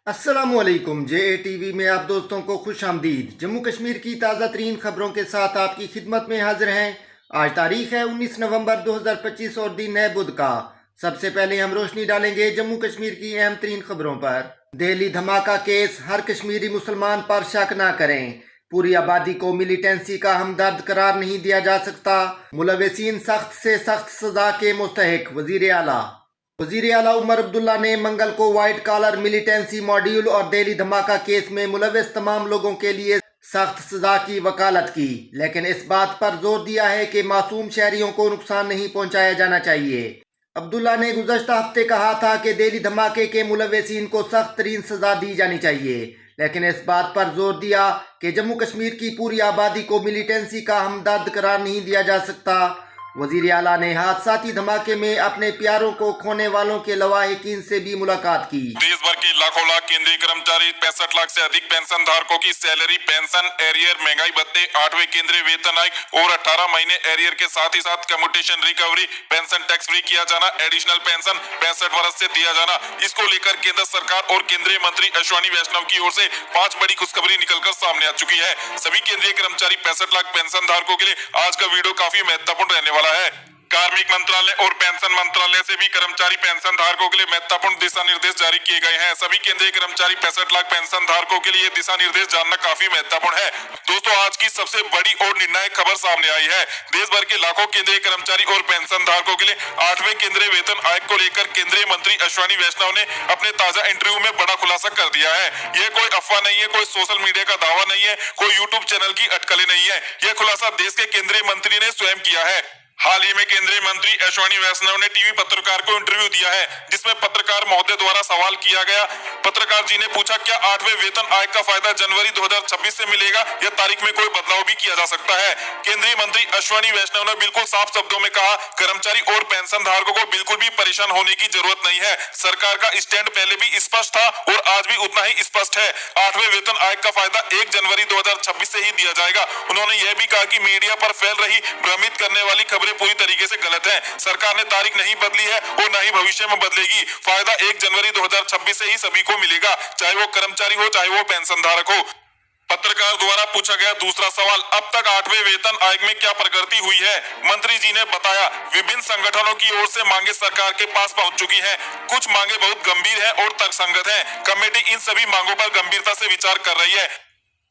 अस्सलामुअलैकुम। JATV में आप दोस्तों को खुश आमदीद। जम्मू कश्मीर की ताज़ा तरीन खबरों के साथ आपकी खिदमत में हाजिर हैं। आज तारीख है 19 नवंबर 2025 और दिन है बुध का। सबसे पहले हम रोशनी डालेंगे जम्मू कश्मीर की अहम तरीन खबरों पर। दिल्ली धमाका केस, हर कश्मीरी मुसलमान पर शक न करें। पूरी आबादी को मिलिटेंसी का हमदर्द करार नहीं दिया जा सकता। मुलविसीन सख्त से सख्त सजा के मुस्तहिक, वजीर आला। वजीर आला उमर अब्दुल्ला ने मंगल को व्हाइट कॉलर मिलिटेंसी मॉड्यूल और दिल्ली धमाका केस में मुलविस तमाम लोगों के लिए सख्त सजा की वकालत की, लेकिन इस बात पर जोर दिया है कि मासूम शहरियों को नुकसान नहीं पहुंचाया जाना चाहिए। अब्दुल्ला ने गुज़श्ता हफ्ते कहा था कि दिल्ली धमाके के मुलविसीन को सख्त तरीन सजा दी जानी चाहिए, लेकिन इस बात पर जोर दिया कि जम्मू कश्मीर की पूरी आबादी को मिलिटेंसी का हमदर्द करार नहीं दिया जा सकता। वजीर आला ने हादसाती धमाके में अपने प्यारों को खोने वालों के लवाहिकीन से भी मुलाकात की। देश भर के लाखों लाख केंद्रीय कर्मचारी, 65 लाख से अधिक पेंशन धारकों की सैलरी, पेंशन, एरियर, महंगाई भत्ते, 8वें केंद्रीय वेतन आयोग और 18 महीने एरियर के साथ ही साथ commutation recovery, pension tax free किया जाना, एडिशनल पेंशन 65 वर्ष से दिया जाना, इसको लेकर केंद्र सरकार और केंद्रीय मंत्री अश्विनी वैष्णव की ओर से 5 बड़ी खुशखबरी निकलकर सामने आ चुकी है। सभी केंद्रीय कर्मचारी 65 लाख पेंशन धारकों के लिए आज का वीडियो काफी महत्वपूर्ण रहने वाला है। कार्मिक मंत्रालय और पेंशन मंत्रालय से भी कर्मचारी पेंशन धारकों के लिए महत्वपूर्ण दिशा निर्देश जारी किए गए हैं। सभी केंद्रीय कर्मचारी 65 लाख पेंशन धारकों के लिए दिशा निर्देश जानना काफी महत्वपूर्ण है। दोस्तों, आज की सबसे बड़ी और निर्णायक खबर सामने आई है। देश भर के लाखों केंद्रीय कर्मचारी और पेंशन धारकों के लिए 8वें केंद्रीय वेतन आयोग को लेकर केंद्रीय मंत्री अश्विनी वैष्णव ने अपने ताजा इंटरव्यू में बड़ा खुलासा कर दिया है। यह कोई अफवाह नहीं है, कोई सोशल मीडिया का दावा नहीं है, कोई यूट्यूब चैनल की अटकलें नहीं है। यह खुलासा देश के केंद्रीय मंत्री ने स्वयं किया है। हाल ही में केंद्रीय मंत्री अश्विनी वैष्णव ने टीवी पत्रकार को इंटरव्यू दिया है, जिसमें पत्रकार महोदय द्वारा सवाल किया गया। पत्रकार जी ने पूछा, क्या 8वें वेतन आयोग का फायदा जनवरी 2026 से मिलेगा या तारीख में कोई बदलाव भी किया जा सकता है? केंद्रीय मंत्री अश्विनी वैष्णव ने बिल्कुल साफ शब्दों में कहा, कर्मचारी और पेंशन धारकों को बिल्कुल भी परेशान होने की जरूरत नहीं है। सरकार का स्टैंड पहले भी स्पष्ट था और आज भी उतना ही स्पष्ट है। 8वें वेतन आयोग का फायदा 1 जनवरी 2026 से ही दिया जाएगा। उन्होंने यह भी कहा कि मीडिया पर फैल रही भ्रमित करने वाली खबरें पूरी तरीके से गलत है। सरकार ने तारीख नहीं बदली है और न ही भविष्य में बदलेगी। फायदा 1 जनवरी 2026 से ही सभी को मिलेगा, चाहे वो कर्मचारी हो चाहे वो पेंशन धारक हो। पत्रकार द्वारा पूछा गया दूसरा सवाल, अब तक 8वें वेतन आयोग में क्या प्रगति हुई है? मंत्री जी ने बताया, विभिन्न संगठनों की ओर से मांगे सरकार के पास पहुंच चुकी हैं। कुछ मांगे बहुत गंभीर हैं और तर्कसंगत हैं। कमेटी इन सभी मांगों पर गंभीरता से विचार कर रही है।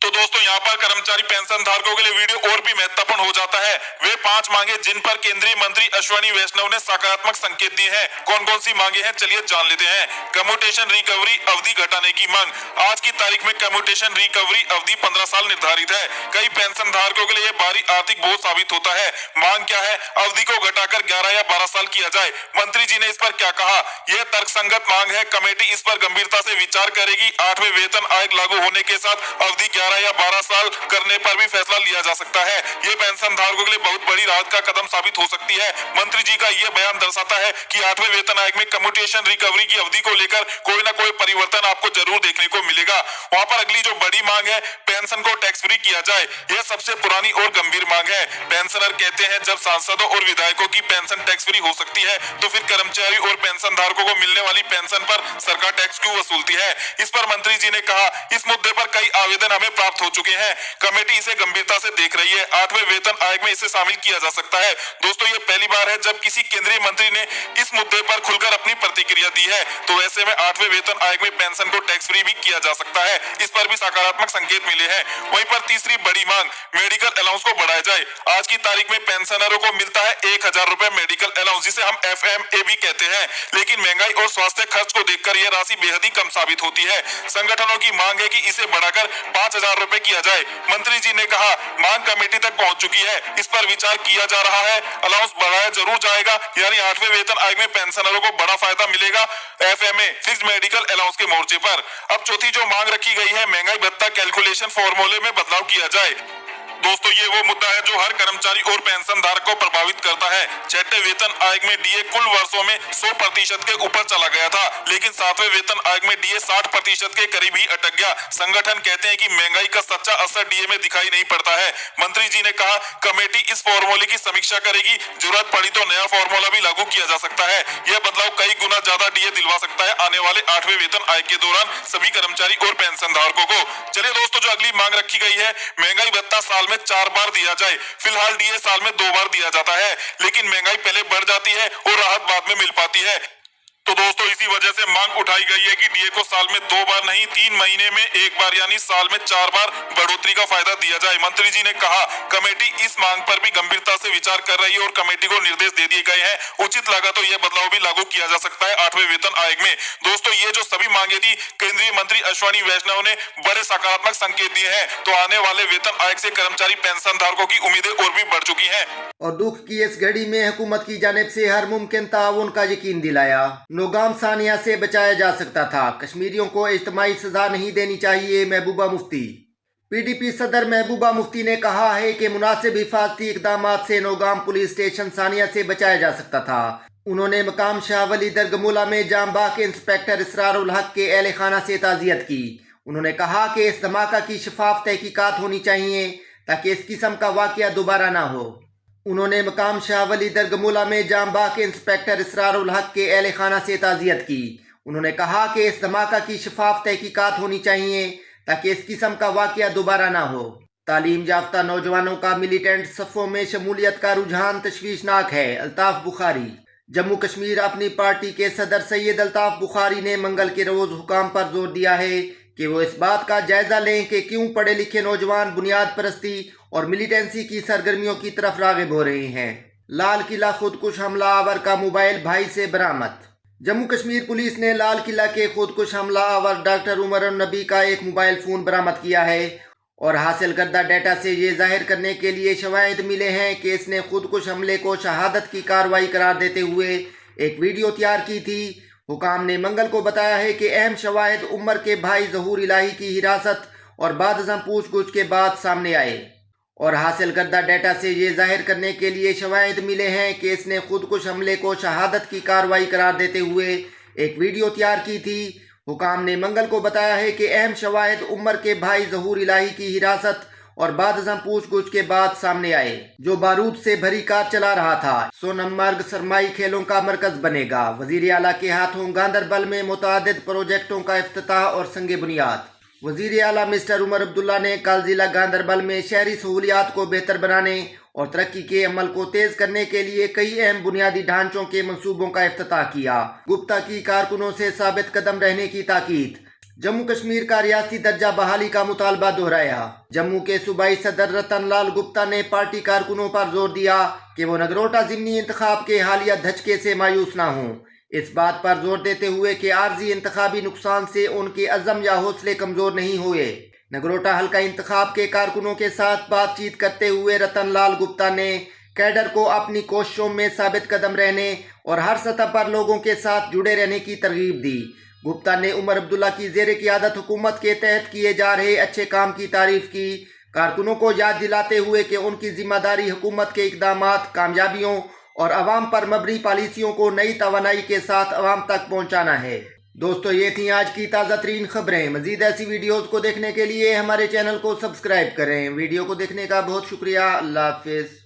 तो दोस्तों, यहाँ पर कर्मचारी पेंशन धारकों के लिए वीडियो और भी महत्वपूर्ण हो जाता है। वे 5 मांगे जिन पर केंद्रीय मंत्री अश्विनी वैष्णव ने सकारात्मक संकेत दिए हैं। कौन कौन सी मांगे हैं, चलिए जान लेते हैं। कम्यूटेशन रिकवरी अवधि घटाने की मांग। आज की तारीख में कम्यूटेशन रिकवरी अवधि 15 साल निर्धारित है। कई पेंशन धारकों के लिए भारी आर्थिक बोझ साबित होता है। मांग क्या है? अवधि को घटाकर 11 या 12 साल किया जाए। मंत्री जी ने इस पर क्या कहा? यह तर्कसंगत मांग है। कमेटी इस पर गंभीरता से विचार करेगी। 8वें वेतन आयोग लागू होने के साथ अवधि 11 या 12 साल करने पर भी फैसला लिया जा सकता है। ये पेंशन धारकों के लिए बहुत बड़ी राहत का कदम साबित हो सकती है। मंत्री जी का यह बयान दर्शाता है कि 8वें वेतन आयोग में कम्यूटेशन रिकवरी की अवधि को लेकर कोई ना कोई परिवर्तन आपको जरूर देखने को मिलेगा। वहाँ पर अगली जो बड़ी मांग है, पेंशन को टैक्स फ्री किया जाए। यह सबसे पुरानी और गंभीर मांग है। पेंशनर कहते हैं, जब सांसदों और विधायकों की पेंशन टैक्स फ्री हो सकती है तो फिर कर्मचारी और पेंशन धारकों को मिलने वाली पेंशन पर सरकार टैक्स क्यों वसूलती है? इस पर मंत्री जी ने कहा, इस मुद्दे पर कई आवेदन हमें प्राप्त हो चुके हैं। कमेटी इसे गंभीरता से देख रही है। 8वें वेतन आयोग में इसे शामिल किया जा सकता है। दोस्तों, ये पहली बार है जब किसी केंद्रीय मंत्री ने इस मुद्दे पर खुलकर अपनी प्रतिक्रिया दी है। तो ऐसे में 8वें वेतन आयोग में पेंशन को टैक्स फ्री भी किया जा सकता है। इस पर भी सकारात्मक संकेत मिले हैं। वहीं पर तीसरी बड़ी मांग, मेडिकल अलाउंस को बढ़ाया जाए। आज की तारीख में पेंशनरों को मिलता है 1000 रुपए मेडिकल अलाउंस, जिसे हम FMA भी कहते हैं। लेकिन महंगाई और स्वास्थ्य खर्च को देखकर यह राशि बेहद ही कम साबित होती है। संगठनों की मांग है कि इसे बढ़ाकर 5000 रुपए किया जाए। मंत्री जी ने कहा, मांग कमेटी तक पहुंच चुकी है, इस पर विचार किया जा रहा है। अलाउंस बढ़ाया जरूर जाएगा, यानी 8वें वेतन आयोग में पेंशनरों को बड़ा फायदा मिलेगा FMA फिक्स्ड मेडिकल अलाउंस के मोर्चे पर। अब चौथी जो मांग रखी गई है, महंगाई भत्ता कैलकुलेशन फॉर्मूले में बदलाव किया जाए। दोस्तों ये वो मुद्दा है जो हर कर्मचारी और पेंशन धारक को प्रभावित करता है। छठे वेतन आयोग में डीए कुल वर्षों में 100% के ऊपर चला गया था, लेकिन सातवें वेतन आयोग में डीए 60% के करीब ही अटक गया। संगठन कहते हैं कि महंगाई का सच्चा असर डीए में दिखाई नहीं पड़ता है। मंत्री जी ने कहा कमेटी इस फॉर्मूले की समीक्षा करेगी, जरूरत पड़ी तो नया फॉर्मूला भी लागू किया जा सकता है। यह बदलाव कई गुना ज्यादा डीए दिलवा सकता है आने वाले 8वें वेतन आयोग के दौरान सभी कर्मचारी और पेंशन धारकों को। चलिए दोस्तों, जो अगली मांग रखी गई है, महंगाई भत्ता साल में 4 बार दिया जाए। फिलहाल डीए साल में 2 बार दिया जाता है, लेकिन महंगाई पहले बढ़ जाती है और राहत बाद में मिल पाती है। तो दोस्तों इसी वजह से मांग उठाई गई है कि डीए को साल में 2 बार नहीं 3 महीने में 1 बार यानी साल में 4 बार बढ़ोतरी का फायदा दिया जाए। मंत्री जी ने कहा कमेटी इस मांग पर भी गंभीरता से विचार कर रही है और कमेटी को निर्देश दे दिए गए हैं। उचित लगा तो यह बदलाव भी लागू किया जा सकता है 8वें वेतन आयोग में। दोस्तों ये जो सभी मांगे थी, केंद्रीय मंत्री अश्विनी वैष्णव ने बड़े सकारात्मक संकेत दिए हैं, तो आने वाले वेतन आयोग से कर्मचारी पेंशन धारकों की उम्मीदें और भी बढ़ चुकी है। और दुख की इस घड़ी में हुकूमत की जानिब से हर मुमकिन ताउन का यकीन दिलाया। नौगाम सानिया से बचाया जा सकता था, कश्मीरियों को इज्तिमाई सजा नहीं देनी चाहिए, महबूबा मुफ्ती। पीडीपी सदर महबूबा मुफ्ती ने कहा है कि मुनासिब हिफाजती इकदाम से नौगाम पुलिस स्टेशन सानिया से बचाया जा सकता था। उन्होंने मकाम शाहवली दरगमूला में जामबाग के इंस्पेक्टर इसरार उल हक के अहल खाना से ताज़ियत की। उन्होंने कहा कि इस धमाका की शफाफ तहकीकात होनी चाहिए ताकि इस किस्म का वाकया दोबारा ना हो। उन्होंने मकाम शाहवली दरगमूला में जामबाग के इंस्पेक्टर इसरार उल हक के अहल खाना से ताज़ियत की। उन्होंने कहा कि इस धमाका की शफाफ तहकीकात होनी चाहिए ताकि इस किस्म का वाकया दोबारा ना हो। तालीम याफ्ता नौजवानों का मिलिटेंट सफ़ों में शमूलियत का रुझान तशवीशनाक है। अल्ताफ बुखारी। जम्मू कश्मीर अपनी पार्टी के सदर सैयद अल्ताफ बुखारी ने मंगल के रोज़ हुकाम पर जोर दिया है कि वो इस बात का जायजा लें कि क्यों पढ़े लिखे नौजवान बुनियाद परस्ती और मिलिटेंसी की सरगर्मियों की तरफ राग़िब हो रहे हैं। लाल किला खुदकुश हमला आवर का मोबाइल भाई से बरामद। जम्मू कश्मीर पुलिस ने लाल किला के खुदकुश हमला आवर डॉक्टर उमर नबी का एक मोबाइल फ़ोन बरामद किया है और हासिल करदा डाटा से ये जाहिर करने के लिए शवाहिद मिले हैं कि इसने खुदकुश हमले को शहादत की कार्रवाई करार देते हुए एक वीडियो तैयार की थी। हुकाम ने मंगल को बताया है कि अहम शवाहिद उमर के भाई ज़हूर इलाही की हिरासत और बादज़म पूछगछ के बाद सामने आए और हासिल करदा डाटा से ये जाहिर करने के लिए शवाहिद मिले हैं कि इसने खुदकुश हमले को शहादत की कार्रवाई करार देते हुए एक वीडियो तैयार की थी। हुकाम ने मंगल को बताया है कि अहम शवाहिद उमर के भाई ज़हूर इलाही की हिरासत और बादज़म पूछगछ के बाद सामने आए, जो बारूद से भरी कार चला रहा था। सोनमर्ग सरमाई खेलों का मरकज बनेगा। वज़ीर आला के हाथों गांदरबल में मुतादिद प्रोजेक्टों का इफ्तिताह और संगे बुनियाद। वज़ीर आला मिस्टर उमर अब्दुल्ला ने कल ज़िला गांदरबल में शहरी सहूलियात को बेहतर बनाने और तरक्की के अमल को तेज़ करने के लिए कई अहम बुनियादी ढांचों के मंसूबों का इफ्तिताह किया। गुप्ता की कारकुनों से साबित कदम रहने की ताकीद। जम्मू कश्मीर का रियासती दर्जा बहाली का मुतालबा दोहराया। जम्मू के सूबाई सदर रतन लाल गुप्ता ने पार्टी कारकुनों पर जोर दिया कि वो नगरोटा ज़िमनी इंतखाब के हालिया धचके से मायूस ना हों। इस बात पर जोर देते हुए कि आर्जी इंतखाबी नुकसान से उनके अज़म या हौसले कमज़ोर नहीं हुए। नगरोटा हल्का इंतखाब के कारकुनों के साथ बातचीत करते हुए रतन लाल गुप्ता ने कैडर को अपनी कोशिशों में साबित कदम रहने और हर सतह पर लोगों के साथ जुड़े रहने की तरगीब दी। गुप्ता ने उमर अब्दुल्ला की ज़ेर क़ियादत हुकूमत के तहत किए जा रहे अच्छे काम की तारीफ़ की। कारकुनों को याद दिलाते हुए कि उनकी जिम्मेदारी हुकूमत के इक़दामात, कामयाबियों और अवाम पर मबनी पॉलिसियों को नई तवानाई के साथ अवाम तक पहुँचाना है। दोस्तों ये थी आज की ताज़ा तरीन खबरें। मज़ीद ऐसी वीडियोज़ को देखने के लिए हमारे चैनल को सब्सक्राइब करें। वीडियो को देखने का बहुत शुक्रिया। अल्लाह हाफ़िज़।